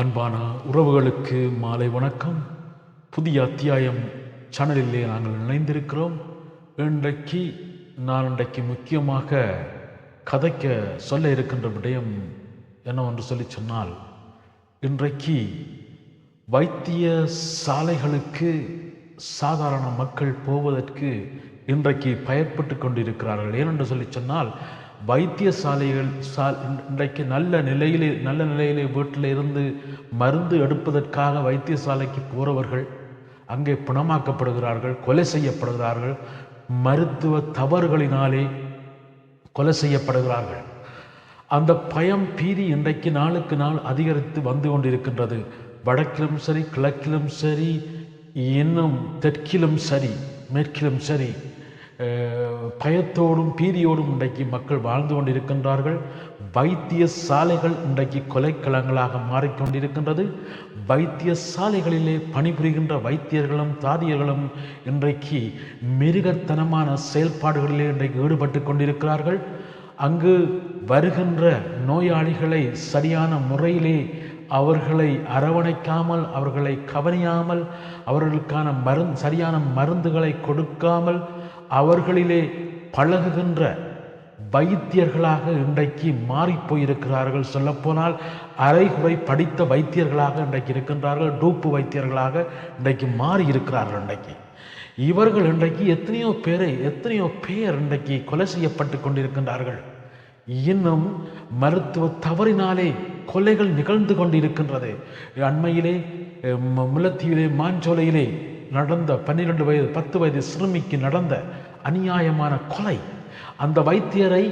அன்பான உறவுகளுக்கு மாலை வணக்கம். புதிய அத்தியாயம் சேனலிலே நாங்கள் இணைந்திருக்கிறோம். இன்றைக்கு முக்கியமாக கதைக்க சொல்ல இருக்கின்ற விடயம் என்னவென்று சொல்லி சொன்னால், இன்றைக்கு வைத்திய சாலைகளுக்கு சாதாரண மக்கள் போவதற்கு இன்றைக்கு பயப்பட்டு கொண்டிருக்கிறார்கள். ஏனென்று சொல்லி சொன்னால், வைத்தியசாலைகள் இன்றைக்கு நல்ல நிலையிலே வீட்டில் இருந்து மருந்து எடுப்பதற்காக வைத்தியசாலைக்கு போகிறவர்கள் அங்கே பிணமாக்கப்படுகிறார்கள், கொலை செய்யப்படுகிறார்கள், மருத்துவ தவறுகளினாலே கொலை செய்யப்படுகிறார்கள். அந்த பயம் பீதி இன்றைக்கு நாளுக்கு நாள் அதிகரித்து வந்து கொண்டிருக்கின்றது. வடக்கிலும் சரி, கிழக்கிலும் சரி, இன்னும் தெற்கிலும் சரி, மேற்கிலும் சரி, பயத்தோடும் பீதியோடும் இன்றைக்கு மக்கள் வாழ்ந்து கொண்டிருக்கின்றார்கள். வைத்திய சாலைகள் இன்றைக்கு கொலைக்களங்களாக மாறிக்கொண்டிருக்கின்றது. வைத்திய சாலைகளிலே பணிபுரிகின்ற வைத்தியர்களும் தாதியர்களும் இன்றைக்கு மிருகத்தனமான செயல்பாடுகளிலே இன்றைக்கு ஈடுபட்டு கொண்டிருக்கிறார்கள். அங்கு வருகின்ற நோயாளிகளை சரியான முறையிலே அவர்களை அரவணைக்காமல், அவர்களை கவனியாமல், அவர்களுக்கான சரியான மருந்துகளை கொடுக்காமல், அவர்களிலே பழகுகின்ற வைத்தியர்களாக இன்றைக்கு மாறிப்போயிருக்கிறார்கள். சொல்லப்போனால் அரைகுறை படித்த வைத்தியர்களாக இன்றைக்கு இருக்கின்றார்கள். டூப்பு வைத்தியர்களாக இன்றைக்கு மாறி இருக்கிறார்கள். இவர்கள் இன்றைக்கு எத்தனையோ பேர் இன்றைக்கு கொலை செய்யப்பட்டு கொண்டிருக்கின்றார்கள். இன்னும் மருத்துவ தவறினாலே கொலைகள் நிகழ்ந்து கொண்டிருக்கின்றது. அண்மையிலே முல்லைத்தீவிலே மாஞ்சோலையிலே நடந்த 12 வயது 10 வயது சிறுமிக்கு நடந்த அநியாயமான கொலை, அந்த வைத்தியரை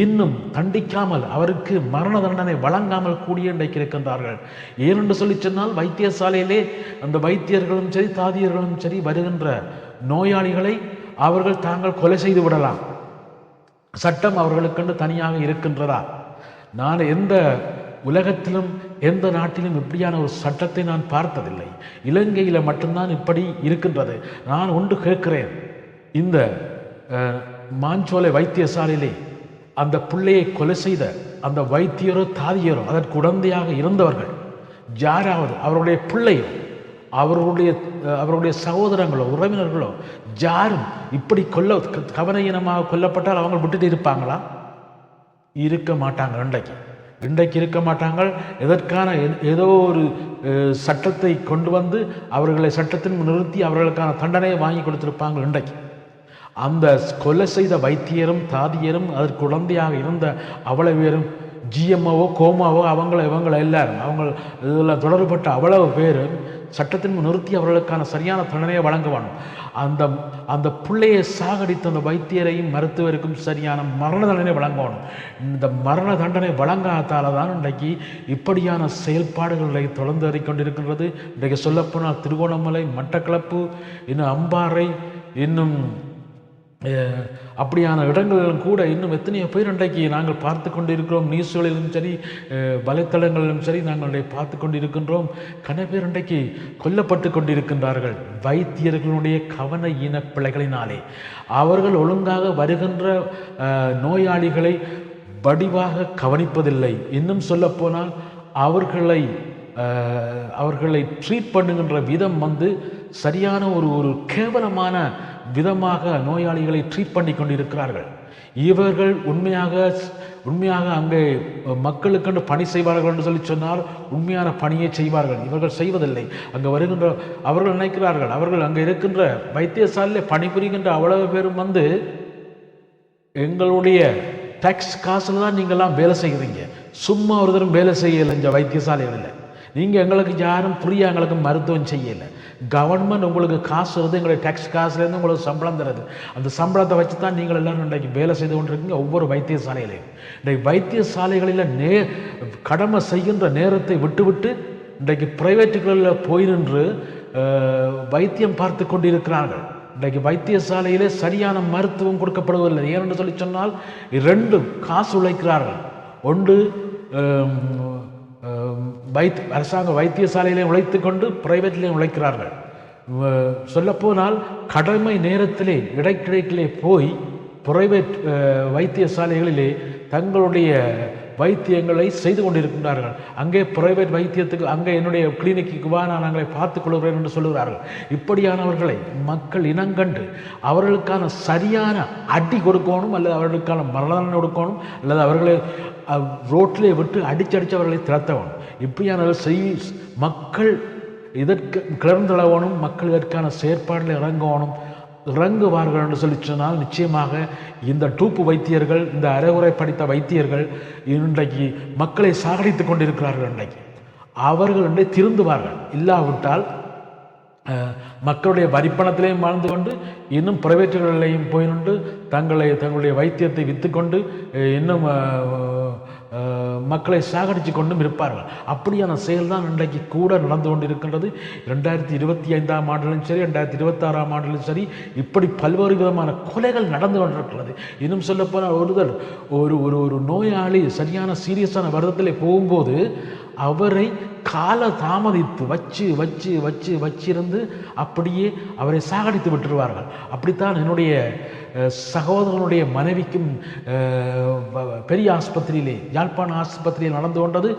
இன்னும் தண்டிக்காமல், அவருக்கு மரண தண்டனை வழங்காமல் கூடிய இன்றைக்கு இருக்கின்றார்கள். ஏனென்று சொல்லி சொன்னால், வைத்தியசாலையிலே அந்த வைத்தியர்களும் சரி, தாதியர்களும் சரி, வருகின்ற நோயாளிகளை அவர்கள் தாங்கள் கொலை செய்து விடலாம். சட்டம் அவர்களுக்கென்று தனியாக இருக்கின்றதா? நான் எந்த உலகத்திலும் எந்த நாட்டிலும் இப்படியான ஒரு சட்டத்தை நான் பார்த்ததில்லை. இலங்கையில் மட்டும்தான் இப்படி இருக்கின்றது. நான் ஒன்று கேட்கிறேன், இந்த மாஞ்சோலை வைத்தியசாலையிலே அந்த பிள்ளையை கொலை செய்த அந்த வைத்தியரோ தாதியரோ, அதற்கு உடந்தையாக இருந்தவர்கள் யாராவது, அவருடைய பிள்ளையோ, அவருடைய சகோதரங்களோ, உறவினர்களோ யாரும் இப்படி கவனஈனமாக கொல்லப்பட்டால் அவங்க விட்டுட்டு இருப்பாங்களா? இருக்க மாட்டாங்க. இன்றைக்கு இருக்க மாட்டாங்க. எதற்கான ஏதோ ஒரு சட்டத்தை கொண்டு வந்து அவர்களை சட்டத்தின் நிறுத்தி அவர்களுக்கான தண்டனையை வாங்கி கொடுத்திருப்பாங்க. இன்றைக்கு அந்த கொலை செய்த வைத்தியரும் தாதியரும் அதற்கு உடந்தையாக இருந்த அவ்வளவு பேரும், ஜிஎம்ஓவோ கோமாவோ இவங்களை எல்லாரும், அவங்க இதில் தொடர்பட்ட அவ்வளவு பேரும் சட்டத்தின் நிறுத்தி அவர்களுக்கான சரியான தண்டனையை வழங்க வேணும். அந்த பிள்ளையை சாகடித்த அந்த வைத்தியரையும் மருத்துவருக்கும் சரியான மரண தண்டனை வழங்கணும். இந்த மரண தண்டனை வழங்காதால தான் இன்றைக்கு இப்படியான செயல்பாடுகளை தொடர்ந்து ஏறிக்கொண்டிருக்கின்றது. இன்றைக்கு சொல்லப்போனால் திருகோணமலை, மட்டக்களப்பு, இன்னும் அம்பாறை, இன்னும் அப்படியான இடங்களிலும் கூட இன்னும் எத்தனையோ பேர் இன்றைக்கு நாங்கள் பார்த்து கொண்டிருக்கிறோம். நியூஸ்களிலும் சரி, வலைத்தளங்களிலும் சரி, நாங்கள் பார்த்து கொண்டிருக்கின்றோம். கன பேர் இன்றைக்கு கொல்லப்பட்டு கொண்டிருக்கின்றார்கள். வைத்தியர்களுடைய கவன ஈன பிழைகளினாலே அவர்கள் ஒழுங்காக வருகின்ற நோயாளிகளை வடிவாக கவனிப்பதில்லை. இன்னும் சொல்லப்போனால் அவர்களை ட்ரீட் பண்ணுகின்ற விதம் சரியான ஒரு கேவலமான விதமாக நோயாளிகளை ட்ரீட் பண்ணி கொண்டிருக்கிறார்கள். இவர்கள் உண்மையாக அங்கே மக்களுக்கென்று பணி செய்வார்கள் என்று சொல்லி சொன்னால் உண்மையான பணியை செய்வார்கள். இவர்கள் செய்வதில்லை. அங்கே வருகின்ற அவர்கள் நினைக்கிறார்கள், அவர்கள் அங்கே இருக்கின்ற வைத்தியசாலையில் பணிபுரிகின்ற அவ்வளவு பேரும் எங்களுடைய டேக்ஸ் காசில் தான் நீங்கள்லாம் வேலை செய்கிறீங்க. சும்மா ஒரு தரம் வேலை செய்யலை. இந்த வைத்தியசாலைகளில் நீங்கள் எங்களுக்கு யாரும் ஃப்ரீயாக எங்களுக்கு மருத்துவம் செய்யலை. கவர்மெண்ட் உங்களுக்கு காசு வருது, எங்களுடைய டேக்ஸ் காசுலேருந்து உங்களுக்கு சம்பளம் தருது. அந்த சம்பளத்தை வச்சு தான் நீங்கள் எல்லோரும் இன்றைக்கு வேலை செய்து கொண்டிருக்கீங்க. ஒவ்வொரு வைத்தியசாலையிலையும் இன்றைக்கு வைத்தியசாலைகளில் கடமை செய்கின்ற நேரத்தை விட்டுவிட்டு இன்றைக்கு பிரைவேட்டுகளில் போய் நின்று வைத்தியம் பார்த்து கொண்டிருக்கிறார்கள். இன்றைக்கு வைத்தியசாலையிலே சரியான மருத்துவம் கொடுக்கப்படுவதில்லை. ஏனென்று சொல்லி சொன்னால், 2 காசு உழைக்கிறார்கள். ஒன்று அரசாங்க வைத்தியசாலையிலே உழைத்து கொண்டு பிரைவேட்லேயும் உழைக்கிறார்கள். சொல்லப்போனால் கடமை நேரத்திலே இடைக்கிடைக்கிலே போய் பிரைவேட் வைத்தியசாலைகளிலே தங்களுடைய வைத்தியங்களை செய்து கொண்டிருக்கின்றார்கள். அங்கே பிரைவேட் வைத்தியத்துக்கு, அங்கே என்னுடைய கிளினிக்கு வா, நான் நாங்களை பார்த்துக் கொள்கிறேன் என்று சொல்லுகிறார்கள். இப்படியானவர்களை மக்கள் இனங்கண்டு அவர்களுக்கான சரியான அடி கொடுக்கணும், அல்லது அவர்களுக்கான மரணம் கொடுக்கணும், அல்லது அவர்களை ரோட்டிலே விட்டு அடிச்சடித்து அவர்களை திரத்தணும். இப்படியான மக்கள் இதற்கு கிளர்ந்தளவனும், மக்கள் இதற்கான செயற்பாட்டில் இறங்குவார்கள் என்று சொல்லி சொன்னால் நிச்சயமாக இந்த டூப்பு வைத்தியர்கள், இந்த அரைகுறை படித்த வைத்தியர்கள் இன்றைக்கு மக்களை சாகடித்து கொண்டிருக்கிறார்கள். இன்றைக்கு அவர்கள் இன்றைக்கு திருந்துவார்கள். இல்லாவிட்டால் மக்களுடைய வரிப்பணத்திலையும் வாழ்ந்து கொண்டு இன்னும் பிரைவேட்டுகளிலையும் போயிருந்து தங்களுடைய வைத்தியத்தை விற்றுக்கொண்டு இன்னும் மக்களை சாகடித்து கொண்டும் இருப்பார்கள். அப்படியான செயல்தான் இன்றைக்கு கூட நடந்து கொண்டு இருக்கின்றது. 2025ஆம் ஆண்டிலும் சரி, 2026ஆம் ஆண்டிலும் சரி, இப்படி பல்வேறு விதமான கொலைகள் நடந்து கொண்டிருக்கிறது. இன்னும் சொல்லப்போனால் ஒரு நோயாளி சரியான சீரியஸான வருத்தத்தில் போகும்போது அவரை கால தாமதித்து வச்சிருந்து அப்படியே அவரை சாகடித்து விட்டுருவார்கள். அப்படித்தான் என்னுடைய சகோதரனுடைய மனைவிக்கும் பெரிய ஆஸ்பத்திரியிலே, யாழ்ப்பாண ஆஸ்பத்திரியில் நடந்து கொண்டது.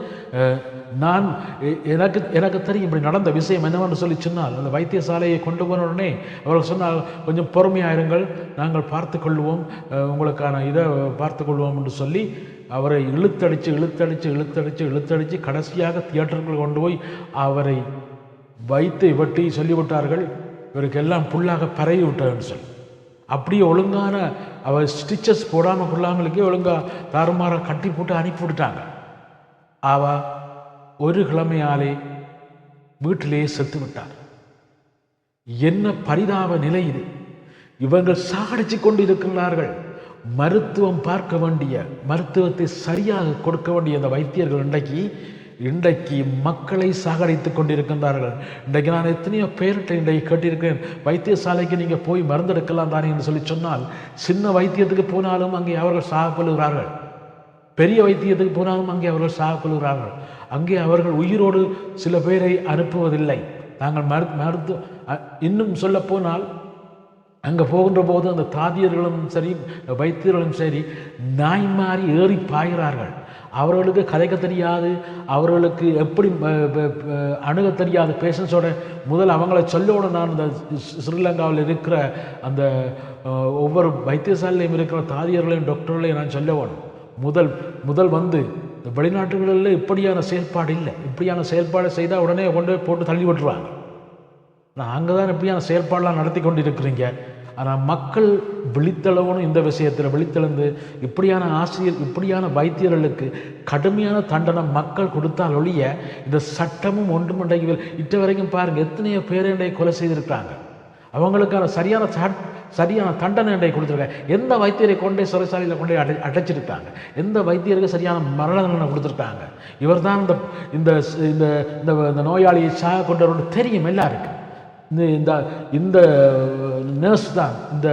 எனக்கு தெரியும் இப்படி நடந்த விஷயம் என்னவென்று சொல்லி சொன்னால், அந்த வைத்தியசாலையை கொண்டு போன உடனே அவர்கள் சொன்னால், கொஞ்சம் பொறுமையாயிருங்கள், நாங்கள் பார்த்து கொள்வோம், உங்களுக்கான இதை பார்த்து கொள்வோம் என்று சொல்லி அவரை இழுத்தடித்து கடைசியாக தியேட்டருக்குள் கொண்டு போய் அவரை வைத்து வெட்டி சொல்லிவிட்டார்கள். இவருக்கு எல்லாம் புல்லாக பரவி விட்டார்னு சொல்லி அப்படியே ஒழுங்கான அவர் ஸ்டிச்சஸ் போடாமல் கொள்ளாமலுக்கே ஒழுங்காக தாறுமாறாக கட்டி போட்டு அனுப்பி விட்டாங்க. ஒரு கிழமையாலே வீட்டிலேயே செத்து விட்டார். என்ன பரிதாப நிலை இது! இவர்கள் சாகடிச்சு கொண்டு இருக்கின்றார்கள். மருத்துவம் பார்க்க வேண்டிய, மருத்துவத்தை சரியாக கொடுக்க வேண்டிய அந்த வைத்தியர்கள் இன்றைக்கு மக்களை சாகடித்து கொண்டிருக்கின்றார்கள். இன்றைக்கு நான் எத்தனையோ பேர்கிட்ட இன்றைக்கு கேட்டிருக்கிறேன், வைத்தியசாலைக்கு நீங்கள் போய் மருந்தெடுக்கலாம் தானே என்று சொல்லி சொன்னால், சின்ன வைத்தியத்துக்கு போனாலும் அங்கே அவர்கள் சாக கொள்கிறார்கள், பெரிய வைத்தியத்துக்கு போனாலும் அங்கே அவர்கள் சாக கொள்கிறார்கள். அங்கே அவர்கள் உயிரோடு சில பேரை அனுப்புவதில்லை. நாங்கள் இன்னும் சொல்ல போனால் அங்கே போகின்ற போது அந்த தாதியர்களும் சரி, வைத்தியர்களும் சரி, நாய் மாறி ஏறி பாய்கிறார்கள். அவர்களுக்கு கதைக்க தெரியாது, அவர்களுக்கு எப்படி அணுக தெரியாது பேஷண்ட்ஸோட. முதல் அவங்கள சொல்லோடு நான் இந்த ஸ்ரீலங்காவில் இருக்கிற அந்த ஒவ்வொரு வைத்தியசாலையிலையும் இருக்கிற தாதியர்களையும் டாக்டர்களையும் நான் சொல்ல வேணும். முதல் வந்து இந்த வெளிநாட்டுகளில் இப்படியான செயல்பாடு இல்லை. இப்படியான செயல்பாடு செய்தால் உடனே கொண்டு போட்டு தள்ளி விட்டுருவாங்க. நான் அங்கே தான் இப்படியான செயல்பாடெலாம் நடத்தி கொண்டு இருக்கிறீங்க. ஆனால் மக்கள் விழித்தளவனும் இந்த விஷயத்தில் விழித்தெழுந்து இப்படியான இப்படியான வைத்தியர்களுக்கு கடுமையான தண்டனை மக்கள் கொடுத்தால் ஒழிய இந்த சட்டமும் ஒன்றும் இட்ட வரைக்கும் பாருங்கள், எத்தனையோ பேரை கொலை செய்திருக்கிறாங்க. அவங்களுக்கான சரியான தண்டனை கொடுத்துருக்காங்க. எந்த வைத்தியரை கொண்டே சிறைசாலையில் கொண்டே அடைச்சிருக்காங்க? எந்த வைத்தியருக்கு சரியான மரண தண்டனை கொடுத்துருக்காங்க? இவர் தான் இந்த நோயாளியை சாக கொண்டவர்கள் தெரியும் எல்லாருக்கும். இந்த நர்ஸ் தான், இந்த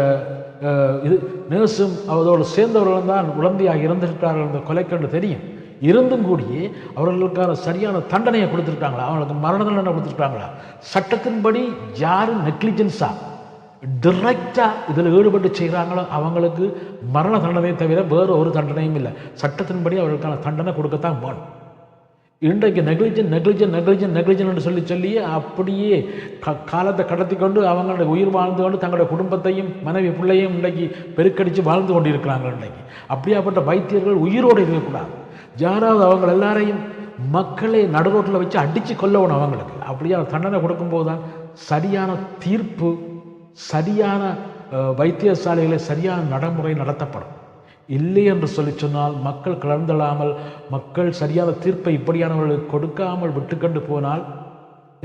நர்ஸும் அவரோடு சேர்ந்தவர்களும் தான் உடந்தையாக இருந்திருக்கிறார்கள். இந்த கொலைக்கண்டு தெரியும். இருந்தும் கூடியே அவர்களுக்கான சரியான தண்டனையை கொடுத்துருக்காங்களா? அவங்களுக்கு மரண தண்டனை கொடுத்துருக்காங்களா? சட்டத்தின்படி யாரும் நெக்லிஜென்ஸாக டிரெக்டாக இதில் ஈடுபட்டு செய்கிறாங்களோ அவங்களுக்கு மரண தண்டனையை தவிர வேறு ஒரு தண்டனையும் இல்லை. சட்டத்தின்படி அவர்களுக்கான தண்டனை கொடுக்கத்தான் வேணும். இன்றைக்கு நெக்லிஜன் என்று சொல்லியே அப்படியே காலத்தை கடத்தி கொண்டு அவங்களுடைய உயிர் வாழ்ந்து கொண்டு தங்களுடைய குடும்பத்தையும் மனைவி பிள்ளையும் இன்றைக்கு பெருக்கடித்து வாழ்ந்து கொண்டு இருக்கிறாங்க. இன்றைக்கு அப்படியாப்பட்ட வைத்தியர்கள் உயிரோடு இருக்கக்கூடாது. யாராவது அவங்க எல்லாரையும் மக்களை நடுரோட்டில் வச்சு அடித்து கொல்லணும். அவங்களுக்கு அப்படியான தண்டனை கொடுக்கும்போது தான் சரியான தீர்ப்பு, சரியான வைத்தியசாலைகளை சரியான நடைமுறை நடத்தப்படும். இல்லை என்று சொல்லி சொன்னால் மக்கள் கலந்தளாமல், மக்கள் சரியான தீர்ப்பை இப்படியானவர்களுக்கு கொடுக்காமல் விட்டுக்கொண்டு போனால்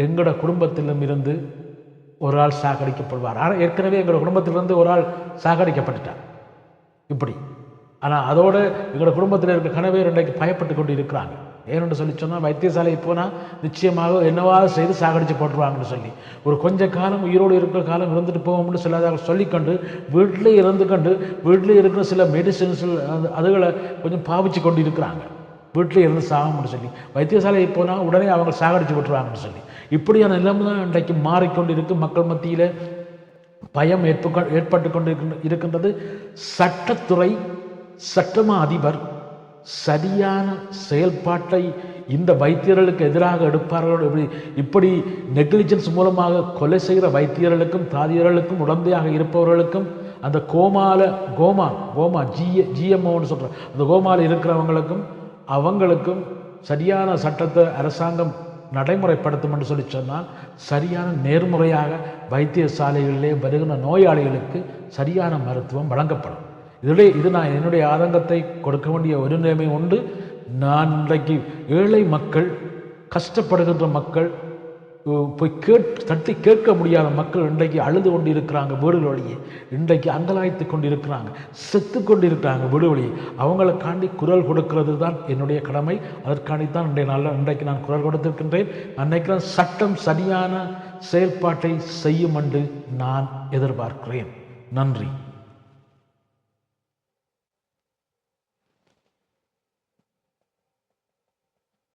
எங்களோட குடும்பத்திலும் இருந்து ஒரு ஆள் சாகடிக்கப்படுவார். ஆனால் ஏற்கனவே எங்களோட குடும்பத்திலிருந்து ஒரு ஆள் சாகடிக்கப்பட்டுட்டார் இப்படி. ஆனால் அதோடு எங்களோட குடும்பத்தில் இருக்கிற கணவர் இன்றைக்கு பயப்பட்டு கொண்டு இருக்கிறாங்க. ஏன்னு சொல்லி சொன்னால் வைத்தியசாலைக்கு போனால் நிச்சயமாக என்னவாக செய்து சாகடித்து போட்டுருவாங்கன்னு சொல்லி ஒரு கொஞ்ச காலம் உயிரோடு இருக்கிற காலம் இருந்துட்டு போவோம்னு சிலதாக சொல்லிக்கொண்டு வீட்டிலே இருக்கிற சில மெடிசின்ஸ் அதுகளை கொஞ்சம் பாவிச்சு கொண்டு இருக்கிறாங்க. வீட்டிலே இருந்து சாகணும்னு சொல்லி வைத்தியசாலைக்கு போனால் உடனே அவங்க சாகடித்து போட்டுருவாங்கன்னு சொல்லி இப்படியான நிலைமை தான் இன்றைக்கு மாறிக்கொண்டு இருக்கு. மக்கள் மத்தியில் பயம் ஏற்பட்டு கொண்டு இருக்கின்றது. சட்டத்துறை, சட்டமா அதிபர் சரியான செயல்பாட்டை இந்த வைத்தியர்களுக்கு எதிராக எடுப்பார்கள். இப்படி நெக்லிஜென்ஸ் மூலமாக கொலை செய்கிற வைத்தியர்களுக்கும் தாதியர்களுக்கும் உடந்தையாக இருப்பவர்களுக்கும் அந்த கோமா ஜிஎம்ஓன்னு சொல்கிற அந்த கோமாவில் இருக்கிறவங்களுக்கும் அவங்களுக்கும் சரியான சட்டத்தை அரசாங்கம் நடைமுறைப்படுத்தும் என்று சொன்னால் சரியான நேர்முறையாக வைத்தியசாலைகளிலே வருகிற நோயாளிகளுக்கு சரியான மருத்துவம் வழங்கப்படும். இது நான் என்னுடைய ஆதங்கத்தை கொடுக்க வேண்டிய ஒரு நிலைமை உண்டு. நான் இன்றைக்கு ஏழை மக்கள், கஷ்டப்படுகின்ற மக்கள், போய் தட்டி கேட்க முடியாத மக்கள் இன்றைக்கு அழுது கொண்டு இருக்கிறாங்க வீடுகள் வழியே, இன்றைக்கு அங்கலாய்த்து கொண்டு இருக்கிறாங்க, செத்து கொண்டு இருக்கிறாங்க வீடு வழியே. அவங்களுக்காண்டி குரல் கொடுக்கிறது தான் என்னுடைய கடமை. அதற்காண்டித்தான் இன்றைக்கு நான் குரல் கொடுத்திருக்கின்றேன். அன்றைக்கு சட்டம் சரியான செயல்பாட்டை செய்யும் என்று நான் எதிர்பார்க்கிறேன். நன்றி.